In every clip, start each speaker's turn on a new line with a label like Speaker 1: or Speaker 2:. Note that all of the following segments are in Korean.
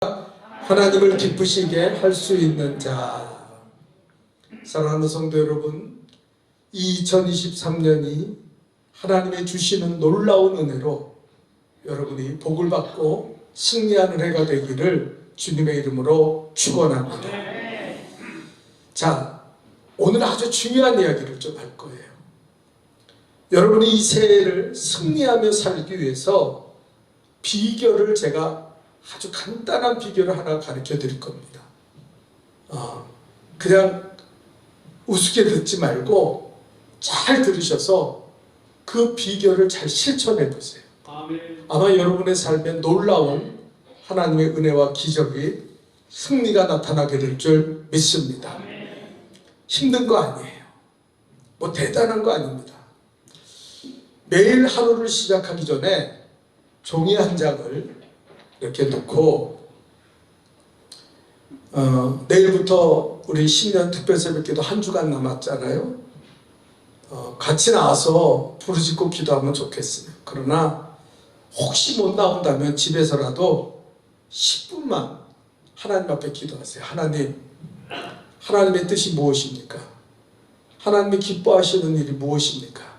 Speaker 1: 하나님을 기쁘시게 할 수 있는 자. 사랑하는 성도 여러분, 2023년이 하나님의 주시는 놀라운 은혜로 여러분이 복을 받고 승리하는 해가 되기를 주님의 이름으로 축원합니다. 자, 오늘 아주 중요한 이야기를 좀 할 거예요. 여러분이 이 새해를 승리하며 살기 위해서 비결을 제가 아주 간단한 비결을 하나 가르쳐 드릴 겁니다. 그냥 우습게 듣지 말고 잘 들으셔서 그 비결을 잘 실천해 보세요. 아마 여러분의 삶에 놀라운 하나님의 은혜와 기적이 승리가 나타나게 될 줄 믿습니다. 힘든 거 아니에요. 뭐 대단한 거 아닙니다. 매일 하루를 시작하기 전에 종이 한 장을 이렇게 놓고 내일부터 우리 신년 특별새벽기도 한 주간 남았잖아요. 같이 나와서 부르짖고 기도하면 좋겠어요. 그러나 혹시 못 나온다면 집에서라도 10분만 하나님 앞에 기도하세요. 하나님의 뜻이 무엇입니까? 하나님이 기뻐하시는 일이 무엇입니까?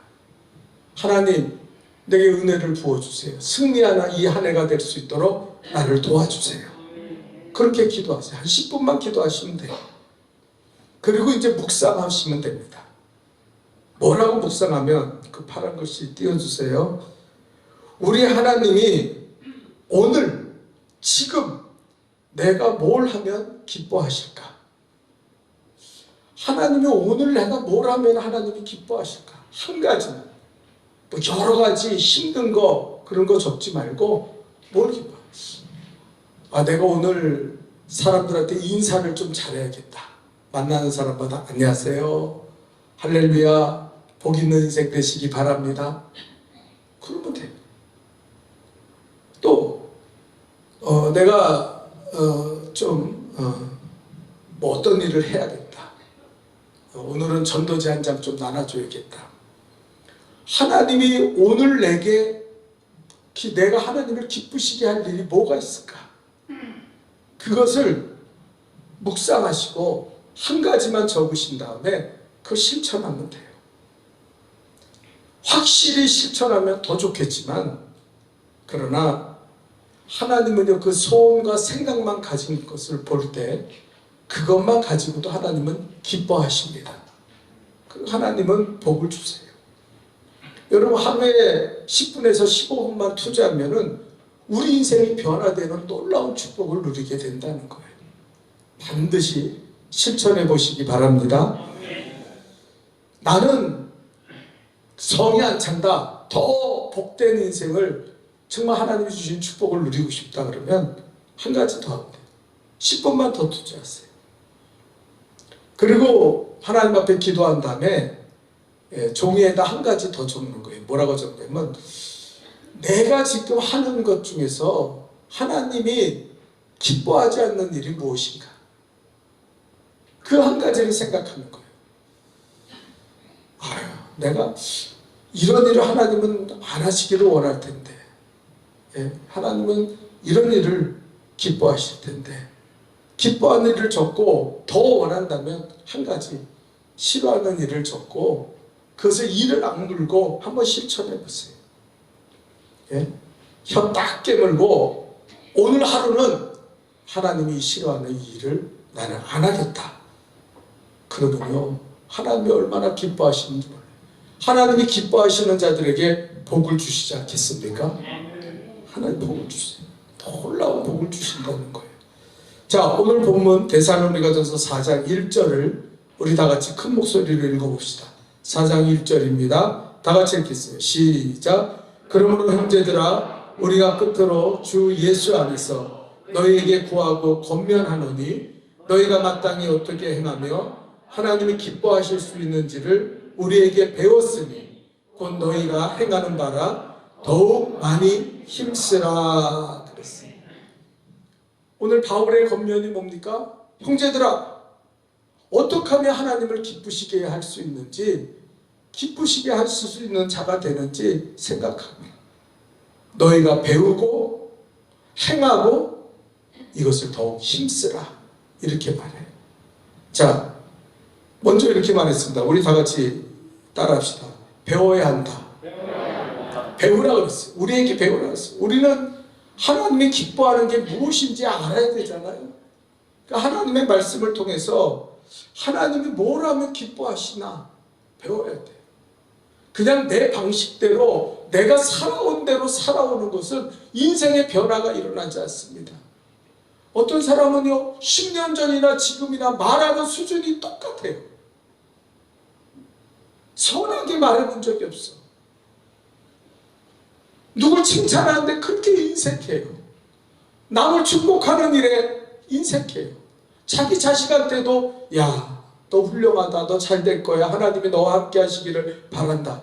Speaker 1: 하나님, 내게 은혜를 부어주세요. 승리하는 이 한 해가 될 수 있도록 나를 도와주세요. 그렇게 기도하세요. 한 10분만 기도하시면 돼요. 그리고 이제 묵상하시면 됩니다. 뭐라고 묵상하면 그 파란 글씨 띄워주세요. 우리 하나님이 오늘 지금 내가 뭘 하면 기뻐하실까? 하나님이 오늘 내가 뭘 하면 하나님이 기뻐하실까? 한 가지만. 뭐 여러 가지 힘든 거 그런 거 적지 말고 뭘 기뻐? 내가 오늘 사람들한테 인사를 좀 잘해야겠다. 만나는 사람마다 안녕하세요, 할렐루야, 복 있는 인생 되시기 바랍니다. 그러면 돼요. 또 내가 뭐 어떤 일을 해야겠다. 오늘은 전도지 한 장 좀 나눠줘야겠다. 하나님이 오늘 내가 하나님을 기쁘시게 할 일이 뭐가 있을까? 그것을 묵상하시고 한 가지만 적으신 다음에 그걸 실천하면 돼요. 확실히 실천하면 더 좋겠지만, 그러나 하나님은요, 그 소원과 생각만 가진 것을 볼 때 그것만 가지고도 하나님은 기뻐하십니다. 하나님은 복을 주세요. 여러분, 하루에 10분에서 15분만 투자하면은 우리 인생이 변화되는 놀라운 축복을 누리게 된다는 거예요. 반드시 실천해 보시기 바랍니다. 나는 성이 안 찬다, 더 복된 인생을, 정말 하나님이 주신 축복을 누리고 싶다 그러면 한 가지 더 하면 돼요. 10분만 더 투자하세요. 그리고 하나님 앞에 기도한 다음에 종이에다 한 가지 더 적는 거예요. 뭐라고 적냐면, 내가 지금 하는 것 중에서 하나님이 기뻐하지 않는 일이 무엇인가? 그 한 가지를 생각하는 거예요. 내가 이런 일을 하나님은 안 하시기를 원할 텐데, 하나님은 이런 일을 기뻐하실 텐데, 기뻐하는 일을 적고 더 원한다면 한 가지 싫어하는 일을 적고 그것을 이를 악물고 한번 실천해 보세요. 혀 딱 깨물고 오늘 하루는 하나님이 싫어하는 이 일을 나는 안 하겠다. 그러면요, 하나님이 얼마나 기뻐하시는지 몰라요. 하나님이 기뻐하시는 자들에게 복을 주시지 않겠습니까? 하나님 복을 주세요. 놀라운 복을 주신다는 거예요. 자, 오늘 본문 데살로니가전서 4장 1절을 우리 다 같이 큰 목소리로 읽어봅시다. 4장 1절입니다. 다 같이 읽겠어요. 시작. 그러므로 형제들아, 우리가 끝으로 주 예수 안에서 너희에게 구하고 권면하노니, 너희가 마땅히 어떻게 행하며 하나님이 기뻐하실 수 있는지를 우리에게 배웠으니 곧 너희가 행하는 바라 더욱 많이 힘쓰라 그랬습니다. 오늘 바울의 권면이 뭡니까? 형제들아, 어떻게 하면 하나님을 기쁘시게 할 수 있는지, 기쁘시게 할 수 있는 자가 되는지 생각하고, 너희가 배우고 행하고 이것을 더욱 힘쓰라 이렇게 말해요. 자, 먼저 이렇게 말했습니다. 우리 다 같이 따라합시다. 배워야 한다. 배우라 그랬어요. 우리에게 배우라 그랬어요. 우리는 하나님이 기뻐하는 게 무엇인지 알아야 되잖아요. 그러니까 하나님의 말씀을 통해서 하나님이 뭘 하면 기뻐하시나 배워야 돼요. 그냥 내 방식대로 내가 살아온 대로 살아오는 것은 인생의 변화가 일어나지 않습니다. 어떤 사람은요 10년 전이나 지금이나 말하는 수준이 똑같아요. 선하게 말해본 적이 없어. 누굴 칭찬하는데 그렇게 인색해요. 남을 축복하는 일에 인색해요. 자기 자식한테도 야, 너 훌륭하다, 너 잘 될 거야, 하나님이 너와 함께 하시기를 바란다,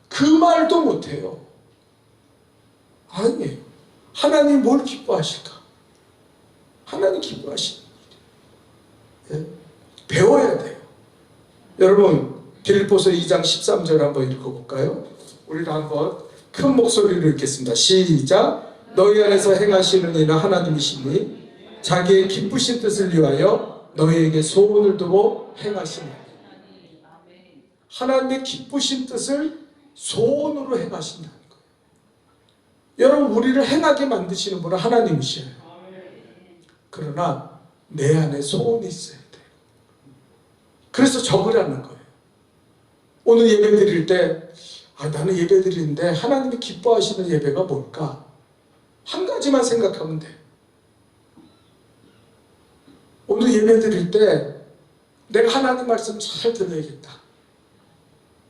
Speaker 1: 그 말도 못해요. 아니에요. 하나님 뭘 기뻐하실까? 하나님 기뻐하시는 일이에요. 배워야 돼요. 여러분 빌립보서 2장 13절 한번 읽어볼까요? 우리는 한번 큰 목소리로 읽겠습니다. 시작. 너희 안에서 행하시는 이는 하나님이시니 자기의 기쁘신 뜻을 위하여 너희에게 소원을 두고 행하시니. 하나님의 기쁘신 뜻을 소원으로 행하신다는 거예요. 여러분 우리를 행하게 만드시는 분은 하나님이셔요. 그러나 내 안에 소원이 있어야 돼요. 그래서 적으라는 거예요. 오늘 예배 드릴 때 나는 예배 드리는데 하나님이 기뻐하시는 예배가 뭘까? 한 가지만 생각하면 돼요. 오늘 예배 드릴 때 내가 하나님 말씀 잘 들어야겠다.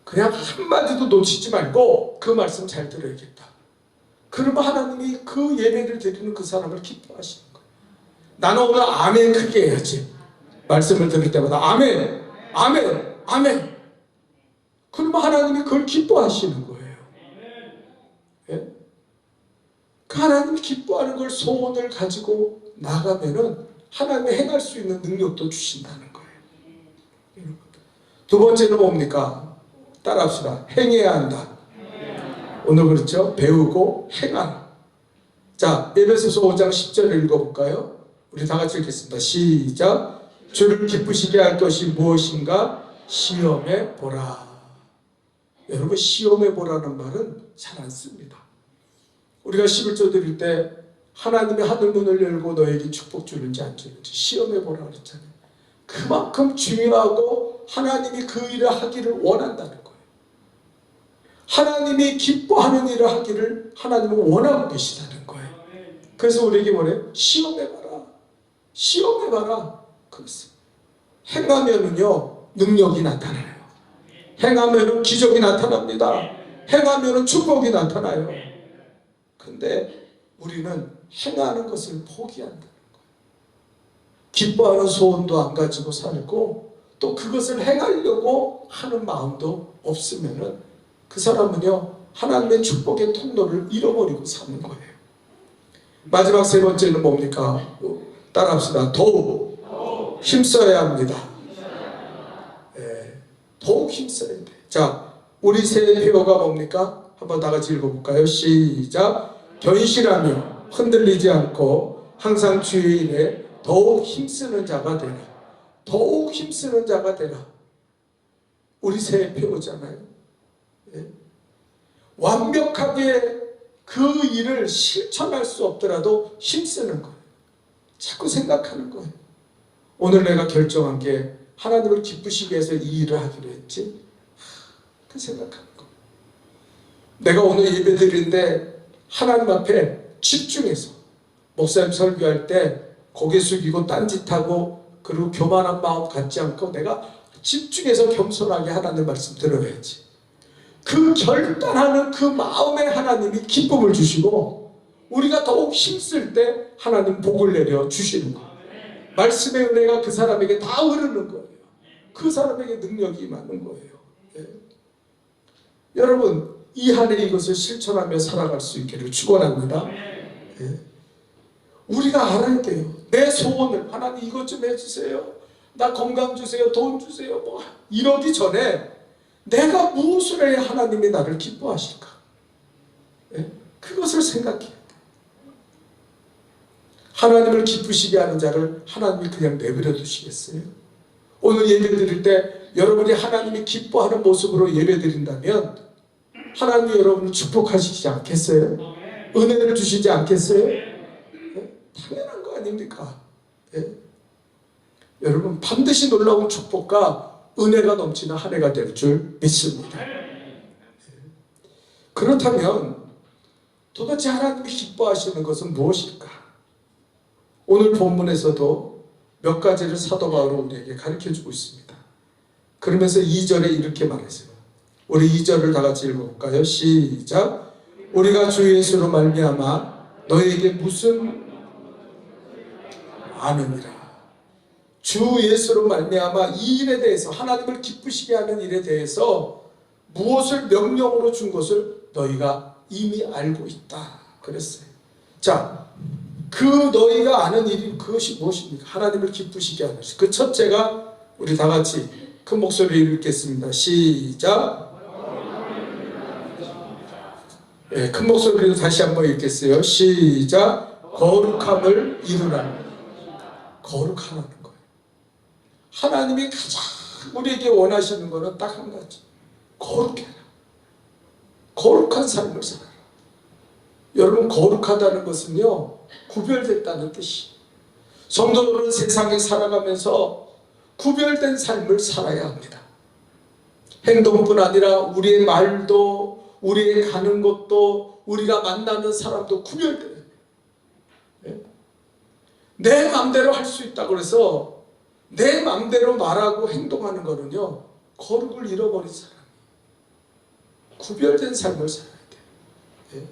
Speaker 1: 그냥 한마디도 놓치지 말고 그 말씀 잘 들어야겠다. 그러면 하나님이 그 예배를 드리는 그 사람을 기뻐하시는 거예요. 나는 오늘 아멘 크게 해야지. 말씀을 들을 때마다 아멘, 아멘, 아멘. 그러면 하나님이 그걸 기뻐하시는 거예요. 예? 그 하나님이 기뻐하는 걸 소원을 가지고 나가면은 하나님이 행할 수 있는 능력도 주신다는 거예요. 두 번째는 뭡니까? 따라합시다. 행해야 한다. 오늘 그렇죠? 배우고 행하라. 자, 에베소서 5장 10절을 읽어볼까요? 우리 다 같이 읽겠습니다. 시작. 주를 기쁘시게 할 것이 무엇인가 시험해 보라. 여러분 시험해 보라는 말은 잘 안 씁니다. 우리가 11조 드릴 때 하나님의 하늘문을 열고 너에게 축복 주는지 안 주는지 시험해 보라 그랬잖아요. 그만큼 중요하고 하나님이 그 일을 하기를 원한다는 거예요. 하나님이 기뻐하는 일을 하기를 하나님은 원하고 계시다는 거예요. 그래서 우리에게 뭐래요? 시험해 봐라. 시험해 봐라. 그랬어요. 행하면은요 능력이 나타나요. 행하면은 기적이 나타납니다. 행하면은 축복이 나타나요. 근데 우리는 행하는 것을 포기한다는 거예요. 기뻐하는 소원도 안 가지고 살고 또 그것을 행하려고 하는 마음도 없으면은 그 사람은요 하나님의 축복의 통로를 잃어버리고 사는 거예요. 마지막 세 번째는 뭡니까? 따라합시다. 더욱 힘써야 합니다. 더욱 힘써야 돼. 자, 우리 새해 표어가 뭡니까? 한번 다 같이 읽어볼까요? 시작. 견실하며 흔들리지 않고 항상 주의 일에 더욱 힘쓰는 자가 되라. 더욱 힘쓰는 자가 되라. 우리 새해 표어잖아요. 예? 완벽하게 그 일을 실천할 수 없더라도 힘쓰는 거예요. 자꾸 생각하는 거예요. 오늘 내가 결정한 게 하나님을 기쁘시게 해서 이 일을 하기로 했지. 그 생각하는 거. 내가 오늘 예배 드리는데 하나님 앞에 집중해서 목사님 설교할 때 고개 숙이고 딴짓하고 그리고 교만한 마음 갖지 않고 내가 집중해서 겸손하게 하나님 말씀 들어야지. 그 결단하는 그 마음에 하나님이 기쁨을 주시고 우리가 더욱 힘쓸 때 하나님 복을 내려 주시는 거예요. 말씀의 은혜가 그 사람에게 다 흐르는 거예요. 그 사람에게 능력이 임하는 거예요. 예. 여러분 이 한 해 이것을 실천하며 살아갈 수 있기를 축원합니다. 예. 우리가 알아야 돼요. 내 소원을 하나님 이것 좀 해주세요. 나 건강 주세요. 돈 주세요. 뭐 이러기 전에 내가 무엇을 해야 하나님이 나를 기뻐하실까? 예? 그것을 생각해야 돼. 하나님을 기쁘시게 하는 자를 하나님이 그냥 내버려 두시겠어요? 오늘 예배 드릴 때 여러분이 하나님이 기뻐하는 모습으로 예배 드린다면 하나님이 여러분을 축복하시지 않겠어요? 은혜를 주시지 않겠어요? 당연한 거 아닙니까? 여러분 반드시 놀라운 축복과 은혜가 넘치는 한 해가 될 줄 믿습니다. 그렇다면 도대체 하나님이 기뻐하시는 것은 무엇일까? 오늘 본문에서도 몇 가지를 사도 바울은 우리에게 가르쳐주고 있습니다. 그러면서 2절에 이렇게 말했어요. 우리 2절을 다 같이 읽어볼까요? 시작. 우리가 주 예수로 말미암아 너에게 무슨 아멘이라. 주 예수로 말미암아 이 일에 대해서 하나님을 기쁘시게 하는 일에 대해서 무엇을 명령으로 준 것을 너희가 이미 알고 있다 그랬어요. 자, 그 너희가 아는 일이 그것이 무엇입니까? 하나님을 기쁘시게 하는 것. 그 첫째가 우리 다 같이 큰 목소리로 읽겠습니다. 시작. 네, 큰 목소리로 다시 한번 읽겠어요. 시작. 거룩함을 이루라. 거룩하라는 거예요. 하나님이 가장 우리에게 원하시는 것은 딱 한 가지. 거룩해라. 거룩한 삶을 살아라. 여러분 거룩하다는 것은요 구별됐다는 뜻이. 성도들은 세상에 살아가면서 구별된 삶을 살아야 합니다. 행동뿐 아니라 우리의 말도 우리의 가는 곳도 우리가 만나는 사람도 구별돼요. 내 마음대로 할 수 있다고 해서 내 마음대로 말하고 행동하는 거는요 거룩을 잃어버린 사람이 구별된 삶을 살아야 돼요.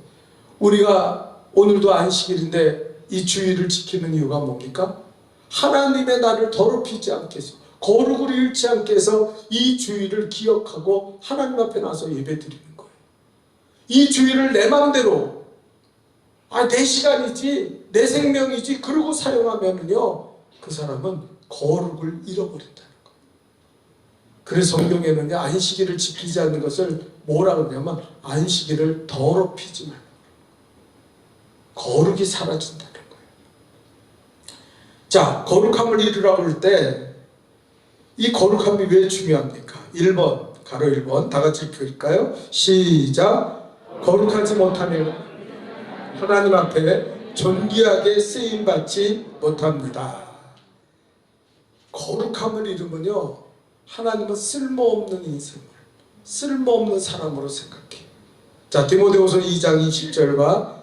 Speaker 1: 우리가 오늘도 안식일인데 이 주일을 지키는 이유가 뭡니까? 하나님의 나를 더럽히지 않게 해서 거룩을 잃지 않게 해서 이 주일을 기억하고 하나님 앞에 나서 예배 드리는 거예요. 이 주일을 내 마음대로 내 시간이지 내 생명이지 그러고 사용하면요 그 사람은 거룩을 잃어버린다는 거예요. 그래서 성경에는 안식일을 지키지 않는 것을 뭐라 그러냐면 안식일을 더럽히지 말고 거룩이 사라진다는 거예요. 자, 거룩함을 이루라고 할 때 이 거룩함이 왜 중요합니까? 1번, 가로 1번 다 같이 읽을까요? 시작. 거룩하지 못하면 하나님 앞에 존귀하게 쓰임받지 못합니다. 거룩함을 잃으면요 하나님은 쓸모없는 인생을 쓸모없는 사람으로 생각해요. 자, 디모데후서 2장 20절과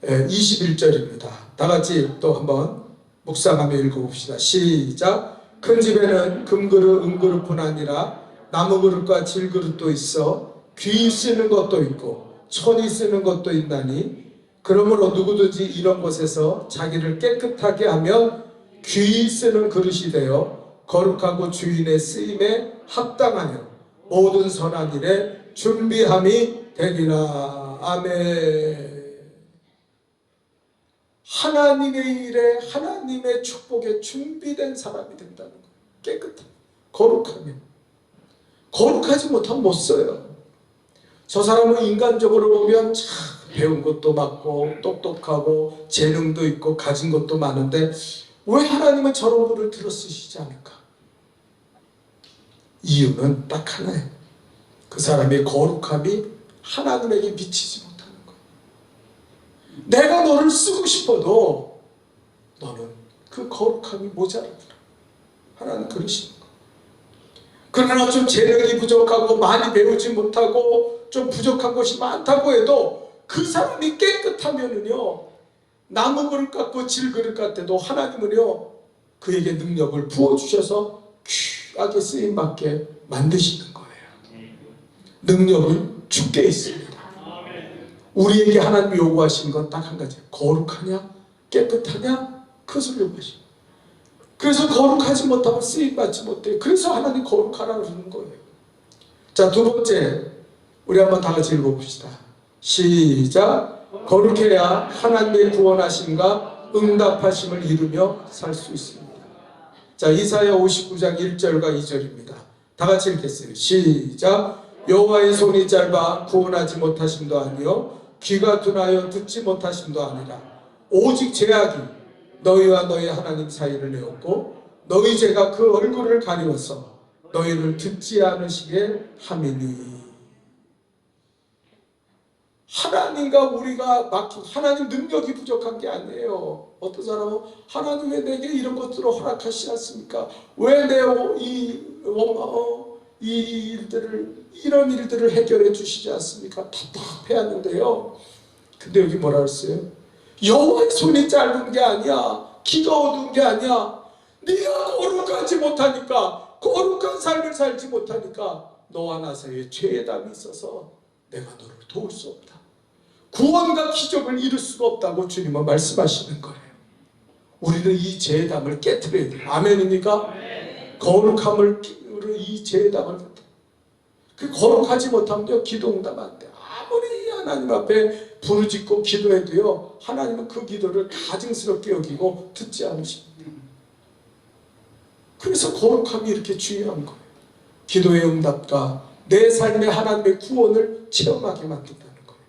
Speaker 1: 21절입니다. 다 같이 또 한번 묵상하며 읽어봅시다. 시작. 큰 집에는 금그릇, 은그릇뿐 아니라 나무그릇과 질그릇도 있어 귀 쓰는 것도 있고 손이 쓰는 것도 있나니 그러므로 누구든지 이런 곳에서 자기를 깨끗하게 하면 귀 쓰는 그릇이 되어 거룩하고 주인의 쓰임에 합당하여 모든 선한 일에 준비함이 되리라. 아멘. 하나님의 일에 하나님의 축복에 준비된 사람이 된다는 거예요. 깨끗함, 거룩하면. 거룩하지 못하면 못 써요. 저 사람은 인간적으로 보면 참 배운 것도 많고 똑똑하고 재능도 있고 가진 것도 많은데 왜 하나님은 저런 분을 들어 쓰시지 않을까? 이유는 딱 하나예요. 그 사람의 거룩함이 하나님에게 미치지 못하는 거예요. 내가 너를 쓰고 싶어도 너는 그 거룩함이 모자라더라. 하나님 그러시는 거예요. 그러나 좀 재능이 부족하고 많이 배우지 못하고 좀 부족한 것이 많다고 해도 그 사람이 깨끗하면은요 나무 그릇 같고 질 그릇 같아도 하나님은요 그에게 능력을 부어주셔서 귀하게 쓰임받게 만드시는 거예요. 능력은 주께 있습니다. 우리에게 하나님이 요구하신 건 딱 한 가지예요. 거룩하냐 깨끗하냐 그것을 요구하시는 거예요. 그래서 거룩하지 못하면 쓰임받지 못해요. 그래서 하나님 거룩하라고 그러는 거예요. 자, 두 번째 우리 한번 다 같이 읽어봅시다. 시작. 거룩해야 하나님의 구원하심과 응답하심을 이루며 살 수 있습니다. 자, 이사야 59장 1절과 2절입니다. 다 같이 읽겠어요. 시작. 여호와의 손이 짧아 구원하지 못하심도 아니요 귀가 둔하여 듣지 못하심도 아니라 오직 죄악이 너희와 너희 하나님 사이를 내었고 너희 죄가 그 얼굴을 가리워서 너희를 듣지 않으시게 함이니. 하나님과 우리가 막힌, 하나님 능력이 부족한 게 아니에요. 어떤 사람은 하나님 왜 내게 이런 것들을 허락하시지 않습니까? 왜 내 이 일들을, 이런 일들을 해결해 주시지 않습니까? 답답해하는데요. 근데 여기 뭐라 그랬어요? 여호와의 손이 짧은 게 아니야. 기가 어두운 게 아니야. 네가 거룩하지 못하니까, 거룩한 삶을 살지 못하니까 너와 나 사이에 죄담이 있어서 내가 너를 도울 수 없다. 구원과 기적을 이룰 수가 없다고 주님은 말씀하시는 거예요. 우리는 이 죄담을 깨트려야 돼요. 아멘입니까? 거룩함을, 이 죄담을, 그 거룩하지 못하면 기도 응답 안 돼요. 아무리 하나님 앞에 부르짖고 기도해도요, 하나님은 그 기도를 가증스럽게 여기고 듣지 않으십니다. 그래서 거룩함이 이렇게 중요한 거예요. 기도의 응답과 내 삶의 하나님의 구원을 체험하게 만든다는 거예요.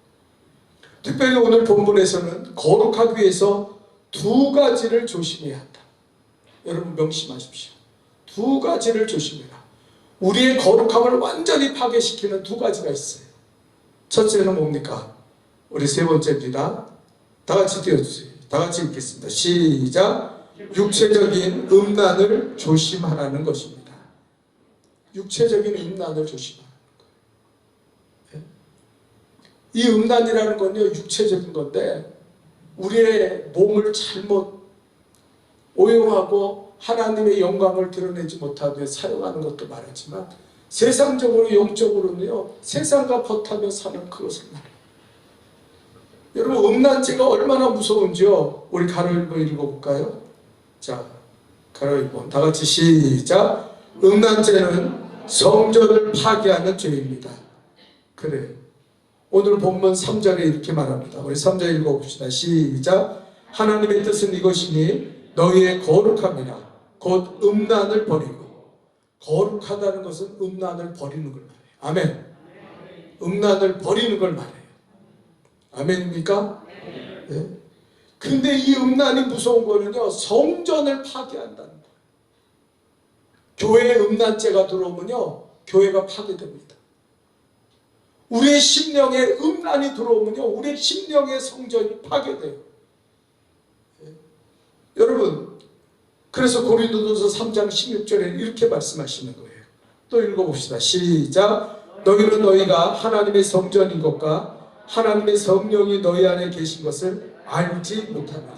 Speaker 1: 특별히 오늘 본문에서는 거룩하기 위해서 두 가지를 조심해야 한다. 여러분 명심하십시오. 두 가지를 조심해라. 우리의 거룩함을 완전히 파괴시키는 두 가지가 있어요. 첫째는 뭡니까? 우리 세 번째입니다. 다 같이 띄워주세요. 다 같이 읽겠습니다. 시작. 육체적인 음란을 조심하라는 것입니다. 육체적인 음란을 조심하라는 거예요. 이 음란이라는 건요, 육체적인 건데 우리의 몸을 잘못 오용하고 하나님의 영광을 드러내지 못하게 사용하는 것도 말하지만 세상적으로 영적으로는요, 세상과 벗하며 사는 그것을 말해요. 여러분 음란죄가 얼마나 무서운지요, 우리 가로일보 읽어볼까요? 자, 가로일보 다 같이 시작. 음란죄는 성전을 파괴하는 죄입니다. 그래요. 오늘 본문 3절에 이렇게 말합니다. 우리 3절 읽어봅시다. 시작. 하나님의 뜻은 이것이니 너희의 거룩함이라 곧 음란을 버리고. 거룩하다는 것은 음란을 버리는 걸 말해요. 아멘. 음란을 버리는 걸 말해요. 아멘입니까? 네. 근데 이 음란이 무서운 거는요, 성전을 파괴한다는 거예요. 교회에 음란죄가 들어오면요, 교회가 파괴됩니다. 우리의 심령에 음란이 들어오면요, 우리의 심령의 성전이 파괴돼요. 네. 여러분, 그래서 고린도전서 3장 16절에 이렇게 말씀하시는 거예요. 또 읽어봅시다. 시작. 너희는 너희가 하나님의 성전인 것과 하나님의 성령이 너희 안에 계신 것을 알지 못하느냐.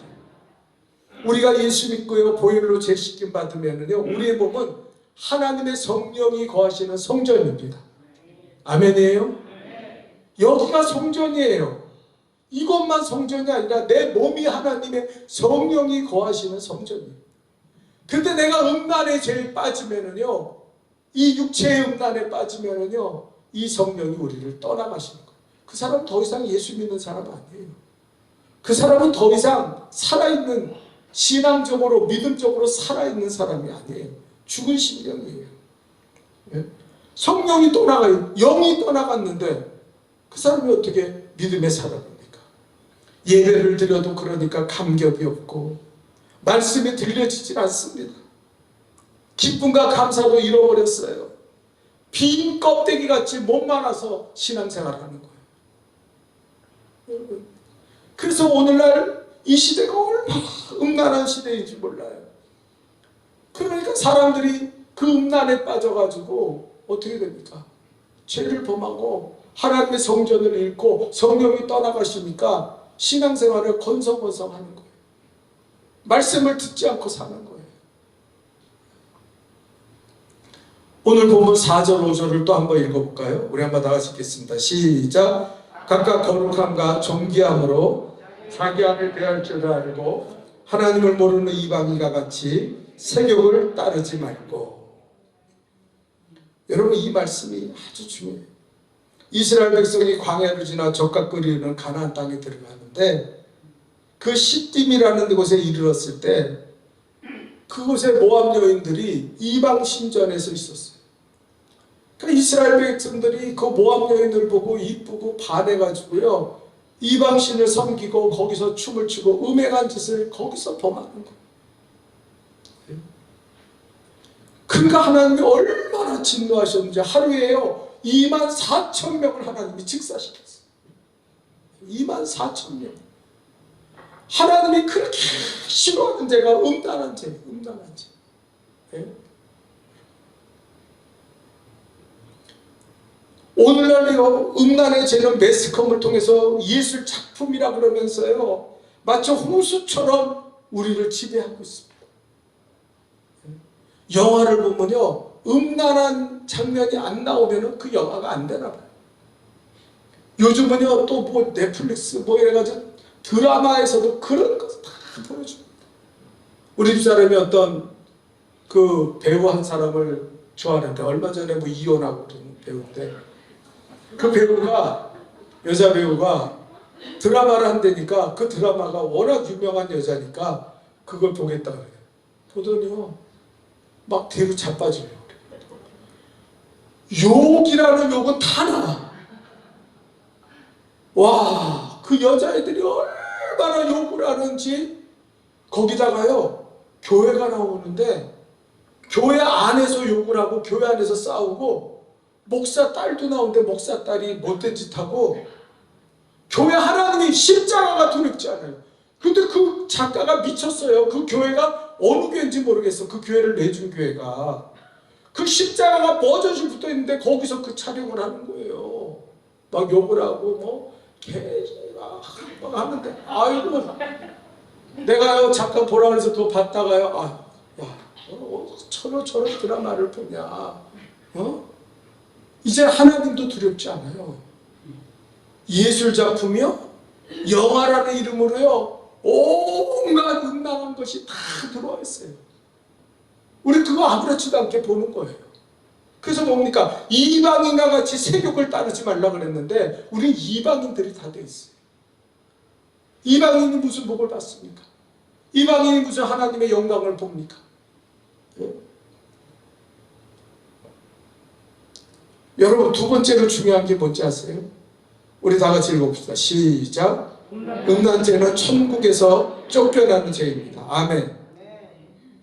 Speaker 1: 우리가 예수 믿고요, 보혈로 죄씻김 받으면요, 우리의 몸은 하나님의 성령이 거하시는 성전입니다. 아멘이에요? 여기가 성전이에요. 이것만 성전이 아니라 내 몸이 하나님의 성령이 거하시는 성전이에요. 근데 내가 음란의 죄에 빠지면은요, 이 육체의 음란에 빠지면은요, 이 성령이 우리를 떠나가시는 거예요. 그 사람은 더 이상 예수 믿는 사람 아니에요. 그 사람은 더 이상 살아있는, 신앙적으로 믿음적으로 살아있는 사람이 아니에요. 죽은 심령이에요. 예? 성령이 떠나가요. 영이 떠나갔는데 그 사람이 어떻게 믿음의 사람입니까? 예배를 드려도 그러니까 감격이 없고 말씀이 들려지질 않습니다. 기쁨과 감사도 잃어버렸어요. 빈 껍데기같이 몸만 와서 신앙생활하는 거예요. 그래서 오늘날 이 시대가 얼마나 음란한 시대인지 몰라요. 그러니까 사람들이 그 음란에 빠져가지고 어떻게 됩니까? 죄를 범하고 하나님의 성전을 잃고 성령이 떠나가시니까 신앙생활을 건성건성하는 거예요. 말씀을 듣지 않고 사는 거예요. 오늘 본문 4절 5절을 또 한번 읽어볼까요? 우리 한번 다 같이 읽겠습니다. 시작. 각각 거룩함과 존귀함으로 자기 안에 대할 줄을 알고 하나님을 모르는 이방인과 같이 세욕을 따르지 말고. 여러분 이 말씀이 아주 중요해요. 이스라엘 백성이 광야를 지나 젖과 꿀이 흐르는 가나안 땅에 들어가는데 그 시딤이라는 곳에 이르렀을 때 그곳에 모압 여인들이 이방 신전에서 있었어요. 그러니까 이스라엘 백성들이 그 모압 여인을 보고 이쁘고 반해가지고요, 이방신을 섬기고 거기서 춤을 추고 음행한 짓을 거기서 범하는 거예요. 그러니까 하나님이 얼마나 진노하셨는지 하루에요 24,000명을 하나님이 직사시켰어요. 24,000명. 하나님이 그렇게 싫어하는 죄가 음란한 죄, 음란한 죄. 예? 오늘날요 음란의 죄는 매스컴을 통해서 예술 작품이라 그러면서요 마치 홍수처럼 우리를 지배하고 있습니다. 영화를 보면요 음란한 장면이 안 나오면 그 영화가 안 되나 봐요. 요즘은요 또 뭐 넷플릭스 뭐 이래가지고 드라마에서도 그런 것을 다 보여줍니다. 우리 집사람이 어떤 그 배우 한 사람을 좋아하는데 얼마 전에 뭐 이혼하고 그런 배우인데 그 배우가 여자 배우가 드라마를 한다니까 그 드라마가 워낙 유명한 여자니까 그걸 보겠다 그래요. 보더니요 막 뒤로 자빠지려고 그래요. 욕이라는 욕은 다 나와. 와, 그 여자애들이 얼마나 욕을 하는지. 거기다가요 교회가 나오는데 교회 안에서 욕을 하고 교회 안에서 싸우고 목사 딸도 나오는데 목사 딸이 못된 짓 하고 교회 하나님이 십자가가 두렵지 않아요. 근데 그 작가가 미쳤어요. 그 교회가 어느 교회인지 모르겠어. 그 교회를 내준 교회가 그 십자가가 버젓이 붙어 있는데 거기서 그 촬영을 하는 거예요. 막 욕을 하고 뭐 막 하는데 아이고 내가요 잠깐 보라 그래서 그거 봤다가요 저런 드라마를 보냐. 이제 하나님도 두렵지 않아요. 예술작품이요 영화라는 이름으로요 온갖 음란한 것이 다 들어와 있어요. 우리 그거 아무렇지도 않게 보는 거예요. 그래서 뭡니까? 이방인과 같이 세욕을 따르지 말라 그랬는데 우리 이방인들이 다 돼 있어요. 이방인이 무슨 복을 받습니까? 이방인이 무슨 하나님의 영광을 봅니까? 여러분 두 번째로 중요한 게 뭔지 아세요? 우리 다 같이 읽어봅시다. 시작. 음란죄는 천국에서 쫓겨나는 죄입니다. 아멘.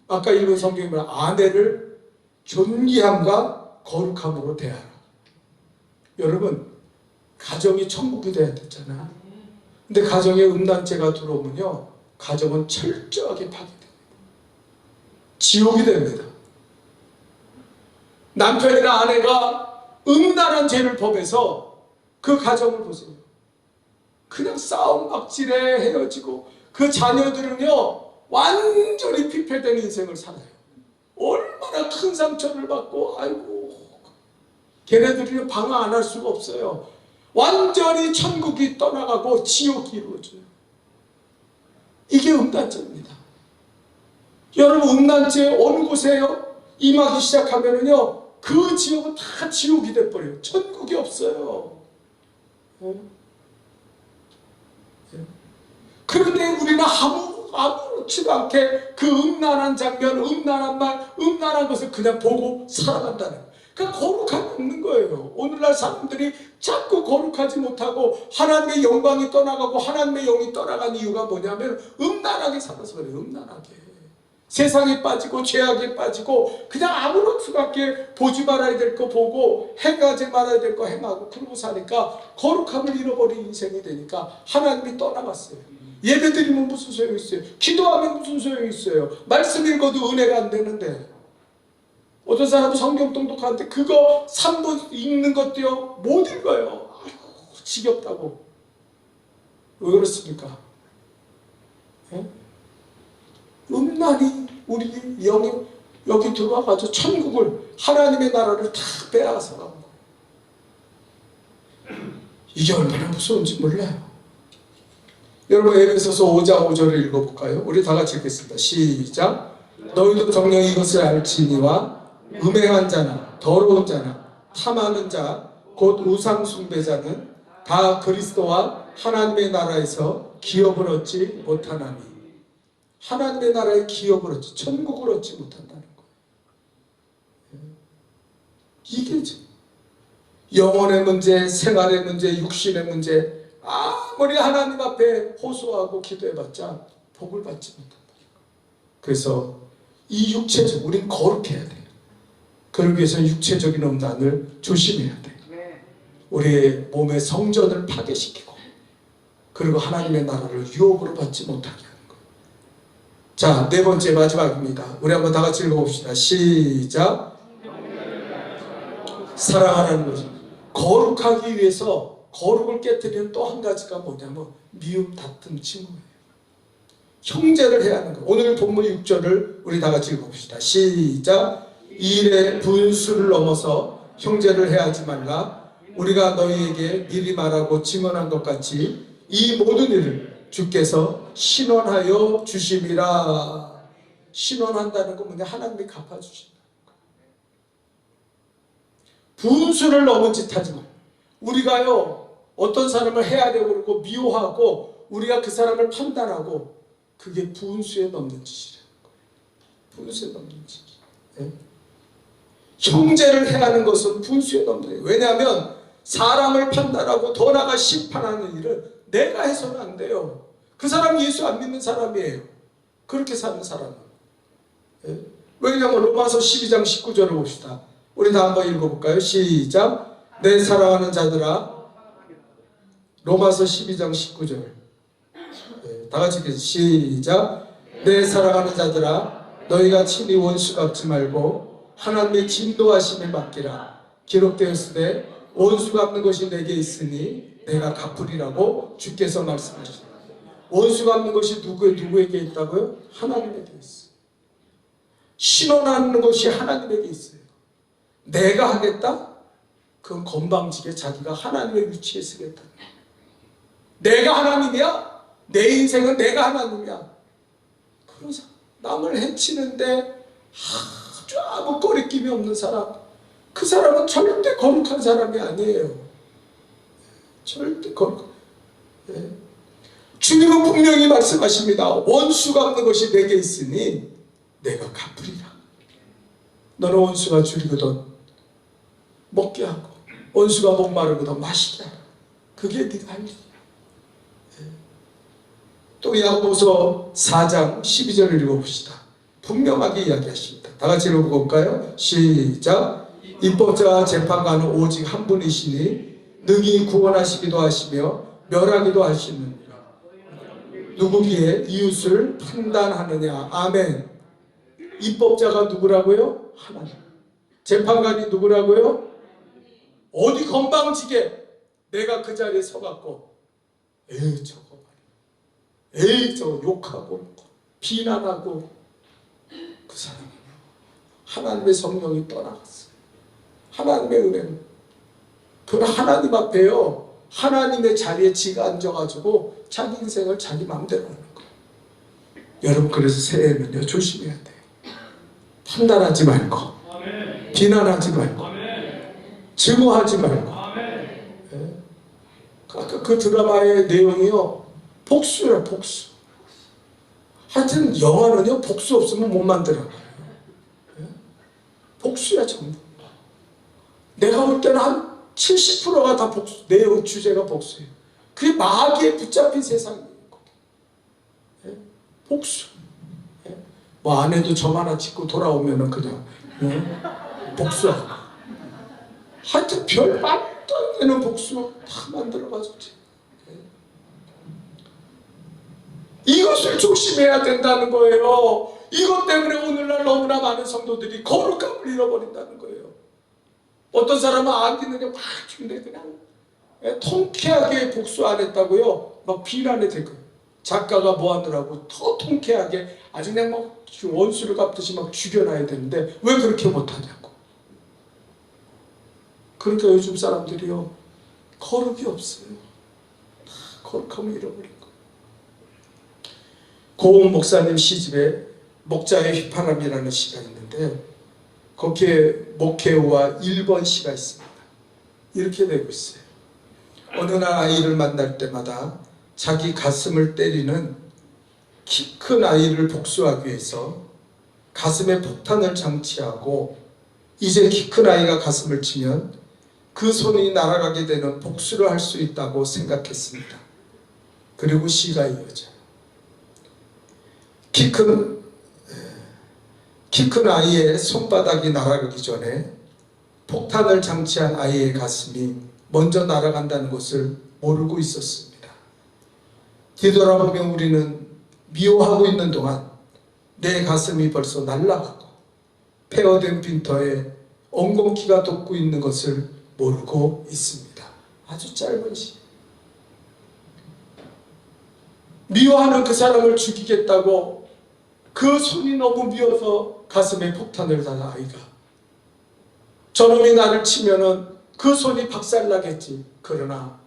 Speaker 1: 아까 읽은 성경에 보면 아내를 존귀함과 거룩함으로 대하라. 여러분 가정이 천국이 돼야 되잖아. 근데 가정에 음란죄가 들어오면요 가정은 철저하게 파괴됩니다. 지옥이 됩니다. 남편이나 아내가 음란한 죄를 범해서 그 가정을 보세요. 그냥 싸움박질에 헤어지고 그 자녀들은요 완전히 피폐된 인생을 살아요. 얼마나 큰 상처를 받고 아이고 걔네들이 방어 안 할 수가 없어요. 완전히 천국이 떠나가고 지옥이 이루어져요. 이게 음란죄입니다. 여러분 음란죄 어느 곳에요? 임하기 시작하면은요 그 지옥은 다 지옥이 돼버려요. 천국이 없어요. 그런데 우리는 아무렇지도 않게 그 음란한 장면, 음란한 말, 음란한 것을 그냥 보고 살아간다는 거예요. 그러니까 거룩함이 없는 거예요. 오늘날 사람들이 자꾸 거룩하지 못하고 하나님의 영광이 떠나가고 하나님의 영이 떠나간 이유가 뭐냐면 음란하게 살아서 그래요. 음란하게. 세상에 빠지고 죄악에 빠지고 그냥 아무렇지도 않게 보지 말아야 될 거 보고 행하지 말아야 될 거 행하고 그러고 사니까 거룩함을 잃어버린 인생이 되니까 하나님이 떠나갔어요. 예배 드리면 무슨 소용이 있어요? 기도하면 무슨 소용이 있어요? 말씀 읽어도 은혜가 안 되는데. 어떤 사람은 성경 똑똑한데 그거 3분 읽는 것도요 못 읽어요. 아이고 지겹다고. 왜 그렇습니까? 음란이 우리 영이 여기 들어와가지고 천국을 하나님의 나라를 다 빼앗아 간 거예요. 이게 얼마나 무서운지 몰라요. 여러분 에베소서 5장 5절을 읽어볼까요? 우리 다 같이 읽겠습니다. 시작. 너희도 정녕 이것을 알지니와 음행한 자나 더러운 자나 탐하는 자 곧 우상 숭배자는 다 그리스도와 하나님의 나라에서 기업을 얻지 못하나니. 하나님의 나라의 기업을 얻지 천국을 얻지 못한다는 거예요. 이게 영혼의 문제, 생활의 문제, 육신의 문제 아무 아무리 하나님 앞에 호소하고 기도해봤자 복을 받지 못한다. 그래서 이 육체적, 우린 거룩해야 돼요. 그러기 위해서 육체적인 음란을 조심해야 돼요. 우리의 몸의 성전을 파괴시키고, 그리고 하나님의 나라를 유혹으로 받지 못하게 하는 거예요. 자, 네 번째 마지막입니다. 우리 한번 다 같이 읽어봅시다. 시작. 사랑하는 거죠. 거룩하기 위해서 거룩을 깨뜨리는 또 한 가지가 뭐냐면 미움, 다툼, 증오예요. 형제를 해야 하는 거예요. 오늘 본문 6절을 우리 다 같이 읽어봅시다. 시작. 일의 분수를 넘어서 형제를 해하지 말라. 우리가 너희에게 미리 말하고 증언한 것 같이 이 모든 일을 주께서 신원하여 주심이라. 신원한다는 건 뭐냐? 하나님이 갚아주신다. 분수를 넘은 짓 하지 마. 우리가요, 어떤 사람을 해하려고 그러고 미워하고 우리가 그 사람을 판단하고, 그게 분수에 넘는 짓이라는 거예요. 분수에 넘는 짓. 네? 형제를 해하는 것은 분수에 넘는 거예요. 왜냐하면 사람을 판단하고 더 나아가 심판하는 일을 내가 해서는 안 돼요. 그 사람이 예수 안 믿는 사람이에요. 그렇게 사는 사람은. 네? 왜냐하면 로마서 12장 19절을 봅시다. 우리 다 한번 읽어볼까요? 시작. 내 사랑하는 자들아. 로마서 12장 19절. 네, 다 같이 시작. 내 사랑하는 자들아, 너희가 친히 원수 갚지 말고 하나님의 진노하심에 맡기라. 기록되었으되 원수 갚는 것이 내게 있으니 내가 갚으리라고 주께서 말씀하셨습니다. 원수 갚는 것이 누구에게 있다고요? 하나님에게 있어요. 신원하는 것이 하나님에게 있어요. 내가 하겠다? 그건 건방지게 자기가 하나님의 위치에 쓰겠다. 내가 하나님이야? 내 인생은 내가 하나님이야. 그러자 남을 해치는데 아주 아무 거리낌이 없는 사람, 그 사람은 절대 거룩한 사람이 아니에요. 절대 거룩. 네. 주님은 분명히 말씀하십니다. 원수 갚는 것이 내게 있으니 내가 갚으리라. 너는 원수가 줄이거든 먹게 하고, 원수가 목마르거든 마시게 하라. 그게 네가 할 일이야. 네. 또 야고보서 4장 12절을 읽어봅시다. 분명하게 이야기하십니다. 다 같이 읽어볼까요? 시작. 입법자와 재판관은 오직 한 분이시니 능히 구원하시기도 하시며 멸하기도 하시느니라. 누구기에 이웃을 판단하느냐. 아멘. 입법자가 누구라고요? 하나님. 재판관이 누구라고요? 어디 건방지게 내가 그 자리에 서갖고 에이 저거 말이야, 에이 저거 욕하고 비난하고, 그 사람은 하나님의 성령이 떠나갔어요. 하나님의 은혜는, 그건 하나님 앞에요, 하나님의 자리에 지가 앉아가지고 자기 인생을 자기 마음대로 하는 거예요. 여러분, 그래서 새해는요 조심해야 돼요. 판단하지 말고, 비난하지 말고, 증오하지 말고. 네? 아까 그 드라마의 내용이요, 복수야, 복수. 하여튼 영화는요 복수 없으면 못 만들어요. 네? 복수야 전부. 내가 볼 때는 한 70%가 다 복수, 내용 주제가 복수예요. 그게 마귀에 붙잡힌 세상이에요. 네? 복수. 네? 뭐 아내도 점 하나 짓고 돌아오면은 그냥 복수하고. 하여튼 별 말도 안 되는 복수 다 만들어가지고. 이것을 조심해야 된다는 거예요. 이것 때문에 오늘날 너무나 많은 성도들이 거룩함을 잃어버린다는 거예요. 어떤 사람은 아끼는 게 막 주는데 그냥 통쾌하게 복수 안 했다고요, 막 비난이 될 거예요. 작가가 뭐 하느라고 더 통쾌하게 아주 그냥 막 원수를 갚듯이 막 죽여놔야 되는데 왜 그렇게 못하냐고. 그러니까 요즘 사람들이요 거룩이 없어요. 다 거룩함을 잃어버린 거예요. 고은 목사님 시집에 목자의 휘파람이라는 시가 있는데, 거기에 목회와 1번 시가 있습니다. 이렇게 되고 있어요. 어느 날 아이를 만날 때마다 자기 가슴을 때리는 키 큰 아이를 복수하기 위해서 가슴에 폭탄을 장치하고, 이제 키 큰 아이가 가슴을 치면 그 손이 날아가게 되는 복수를 할 수 있다고 생각했습니다. 그리고 시가 이어져요. 키 큰 아이의 손바닥이 날아가기 전에 폭탄을 장치한 아이의 가슴이 먼저 날아간다는 것을 모르고 있었습니다. 뒤돌아보면 우리는 미워하고 있는 동안 내 가슴이 벌써 날아가고 폐허된 빈터에 엉겅퀴가 돋고 있는 것을 모르고 있습니다. 아주 짧은 시. 미워하는 그 사람을 죽이겠다고 그 손이 너무 미워서 가슴에 폭탄을 단 아이가, 저놈이 나를 치면은 그 손이 박살나겠지. 그러나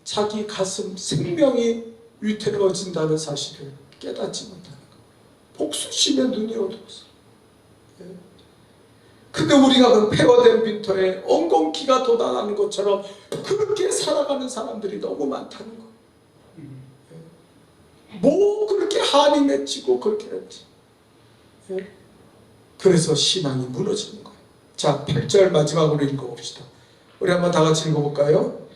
Speaker 1: 자기 가슴 생명이 위태로워진다는 사실을 깨닫지 못하는 것. 복수심에 눈이 어두웠어. 근데 우리가 그 폐허된 빈터에 엉겅퀴가 돋아나는 것처럼 그렇게 살아가는 사람들이 너무 많다는 거예요. 뭐 그렇게 한이 맺히고 그렇게 했지. 그래서 신앙이 무너지는 거예요. 자, 8절 마지막으로 읽어봅시다. 우리 한번 다 같이 읽어볼까요?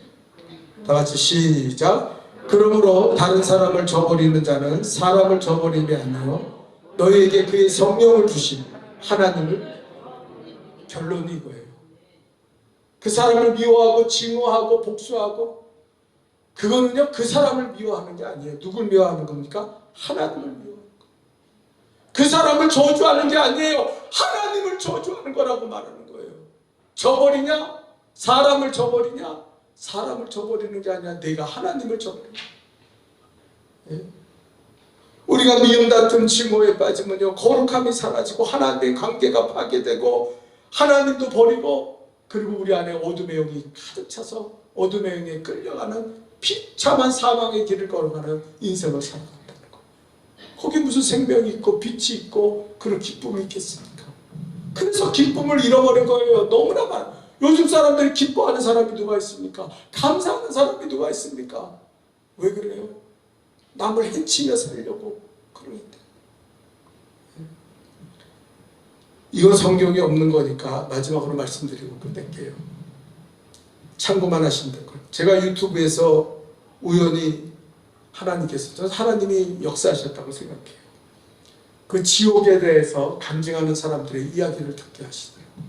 Speaker 1: 다 같이 시작. 그러므로 다른 사람을 저버리는 자는 사람을 저버림이 아니요 너희에게 그의 성령을 주신 하나님을. 결론이 이거예요. 그 사람을 미워하고 증오하고 복수하고, 그거는요 그 사람을 미워하는 게 아니에요. 누굴 미워하는 겁니까? 하나님을 미워하는 거예요. 그 사람을 저주하는 게 아니에요. 하나님을 저주하는 거라고 말하는 거예요. 저버리냐? 사람을 저버리냐? 사람을 저버리는 게 아니라 내가 하나님을 저버리는 거예요. 예? 우리가 미움 다툼 증오에 빠지면요 거룩함이 사라지고 하나님의 관계가 파괴되고 하나님도 버리고, 그리고 우리 안에 어둠의 영이 가득 차서 어둠의 영에 끌려가는 비참한 사망의 길을 걸어가는 인생을 살아간다는 거예요. 거기 무슨 생명이 있고 빛이 있고 그런 기쁨이 있겠습니까? 그래서 기쁨을 잃어버린 거예요. 너무나 많아. 요즘 사람들이 기뻐하는 사람이 누가 있습니까? 감사하는 사람이 누가 있습니까? 왜 그래요? 남을 해치며 살려고 그러는데. 이건 성경에 없는 거니까 마지막으로 말씀드리고 끝낼게요. 참고만 하시면 될 거예요. 제가 유튜브에서 우연히 하나님께서, 하나님이 역사하셨다고 생각해요. 그 지옥에 대해서 간증하는 사람들의 이야기를 듣게 하시더라고요.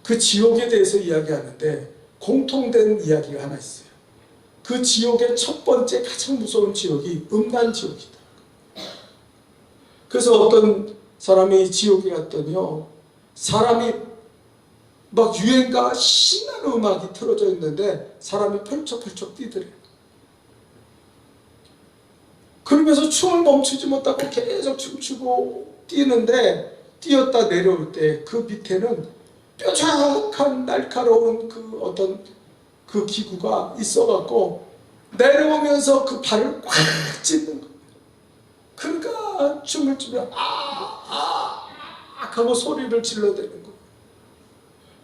Speaker 1: 그 지옥에 대해서 이야기하는데 공통된 이야기가 하나 있어요. 그 지옥의 첫 번째 가장 무서운 지옥이 음란지옥이다. 그래서 어떤 사람이 지옥에 갔더니요, 사람이 막 유행가 신나는 음악이 틀어져 있는데 사람이 펄쩍펄쩍 뛰더래요. 그러면서 춤을 멈추지 못하고 계속 춤추고 뛰는데, 뛰었다 내려올 때 그 밑에는 뾰족한 날카로운 그 어떤 그 기구가 있어갖고 내려오면서 그 발을 꽉 찢는 거예요. 그러니까 춤을 추면 하고 소리를 질러대는 거예요.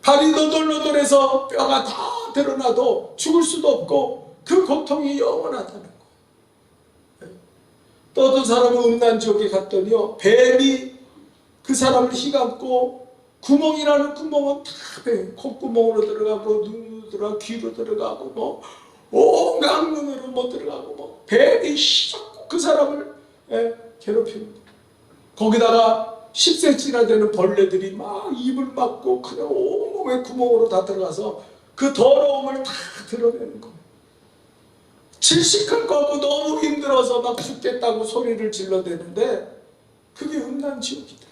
Speaker 1: 발이 너덜너덜해서 뼈가 다 드러나도 죽을 수도 없고 그 고통이 영원하다는 거예요. 또 어떤 사람은 음란지옥에 갔더니요, 뱀이 그 사람을 휘감고 구멍이라는 구멍은 다 콧구멍으로 들어가고 눈으로 들어가고 귀로 들어가고 뭐 온갖 눈으로 못 들어가고 뭐 뱀이 휘잡고 그 사람을 괴롭히는 거예요. 거기다가 10cm나 되는 벌레들이 막 입을 막고 그냥 온몸에 구멍으로 다 들어가서 그 더러움을 다 드러내는 거예요. 질식할 거고 너무 힘들어서 막 죽겠다고 소리를 질러대는데 그게 음란지옥이더라고요.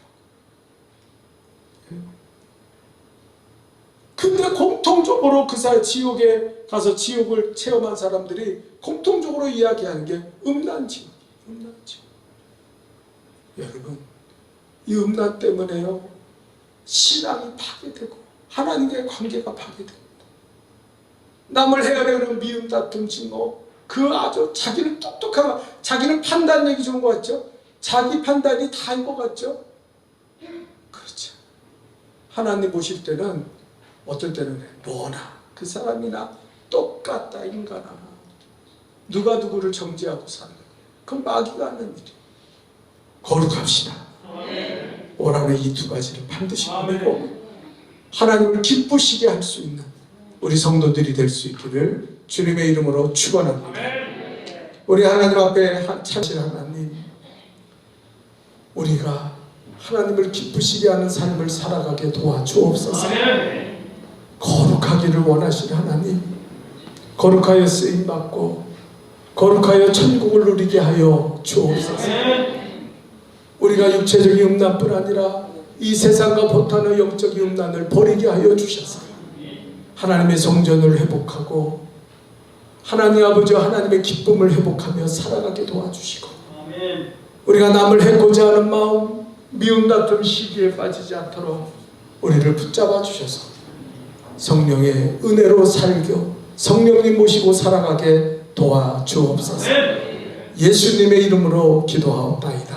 Speaker 1: 근데 공통적으로 그 지옥에 가서 지옥을 체험한 사람들이 공통적으로 이야기하는 게 음란지옥이에요. 음란지옥. 여러분, 이 음란 때문에요, 신앙이 파괴되고 하나님과의 관계가 파괴됩니다. 남을 헤아려는 미움 다툼 증오, 그 아주 자기는 똑똑한, 자기는 판단력이 좋은 것 같죠? 자기 판단이 다인 것 같죠? 그렇죠. 하나님 보실 때는 어떤 때는 뭐나 그 사람이나 똑같다 인간아. 누가 누구를 정죄하고 사는 거예요. 그건 마귀가 하는 일이에요. 거룩합시다. 올 한해 이 두 가지를 반드시 하고 하나님을 기쁘시게 할 수 있는 우리 성도들이 될 수 있기를 주님의 이름으로 축원합니다. 우리 하나님 앞에 참신 하나님, 우리가 하나님을 기쁘시게 하는 삶을 살아가게 도와주옵소서. 거룩하기를 원하시는 하나님, 거룩하여 쓰임받고 거룩하여 천국을 누리게 하여 주옵소서. 우리가 육체적인 음란뿐 아니라 이 세상과 보타는 영적인 음란을 버리게 하여 주셔서 하나님의 성전을 회복하고 하나님 아버지와 하나님의 기쁨을 회복하며 살아가게 도와주시고, 우리가 남을 해코자 하는 마음, 미움 다툼 시기에 빠지지 않도록 우리를 붙잡아 주셔서 성령의 은혜로 살고 성령님 모시고 살아가게 도와주옵소서. 예수님의 이름으로 기도하옵나이다.